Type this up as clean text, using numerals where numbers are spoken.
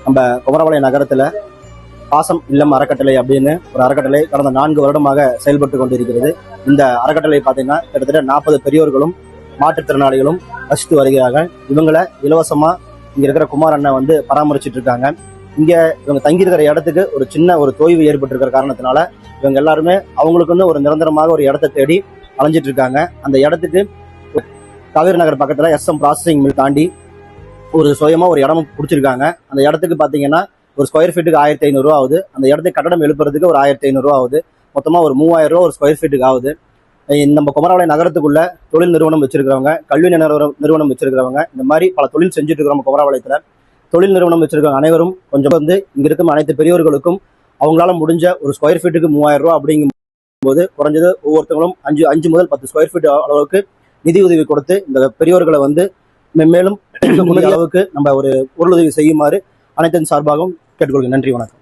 நம்ம குமரபாளையம் நகரத்துல பாசம் இல்லம் அறக்கட்டளை அப்படின்னு ஒரு அறக்கட்டளை கடந்த 4 வருடமாக செயல்பட்டு கொண்டிருக்கிறது. இந்த அறக்கட்டளை பார்த்தீங்கன்னா கிட்டத்தட்ட 40 பெரியோர்களும் மாற்றுத்திறனாளிகளும் வசித்து வருகிறார்கள். இவங்களை இலவசமா இங்க இருக்கிற குமார் அண்ணன் வந்து பராமரிச்சுட்டு இருக்காங்க. இங்க இவங்க தங்கியிருக்கிற இடத்துக்கு ஒரு சின்ன ஒரு தொய்வு ஏற்பட்டிருக்கிற காரணத்தினால இவங்க எல்லாருமே அவங்களுக்கு வந்து ஒரு நிரந்தரமாக ஒரு இடத்தை தேடி அலைஞ்சிட்டு இருக்காங்க. அந்த இடத்துக்கு காவேரி நகர் பக்கத்துல SM ப்ராசஸிங் மில் தாண்டி ஒரு சுயமா ஒரு இடமும் பிடிச்சிருக்காங்க. அந்த இடத்துக்கு பாத்தீங்கன்னா ஒரு ஸ்கொயர் ஃபீட்டுக்கு 1500 ரூபா ஆகுது. அந்த இடத்துக்கு கட்டடம் எழுப்புறதுக்கு ஒரு 1500 ரூபா ஆகுது. மொத்தமா ஒரு 3000 ரூபா ஒரு ஸ்கொயர் ஃபீட்டுக்கு ஆகுது. நம்ம குமரபாளையம் நகரத்துக்குள்ள தொழில் நிறுவனம் வச்சிருக்கிறவங்க, கல்வி நிறுவனம் வச்சிருக்கிறவங்க, இந்த மாதிரி பல தொழில் செஞ்சுட்டு இருக்கிறோம். குமரபாளையத்துல தொழில் நிறுவனம் வச்சிருக்கவங்க அனைவரும் கொஞ்சம் வந்து இங்க இருக்கும் அனைத்து பெரியவர்களுக்கும் அவங்களால முடிஞ்ச ஒரு ஸ்கொயர் ஃபீட்டுக்கு 3000 ரூபா அப்படிங்கும் போது குறைஞ்சது ஒவ்வொருத்தவங்களும் 5 முதல் 10 ஸ்கொயர் ஃபீட் அளவுக்கு நிதி உதவி கொடுத்து இந்த பெரியவர்களை வந்து மேலும் அளவுக்கு நம்ம ஒரு பொருளுதவி செய்யுமாறு அனைத்தின் சார்பாகவும் கேட்டுக்கொள்கிறேன். நன்றி, வணக்கம்.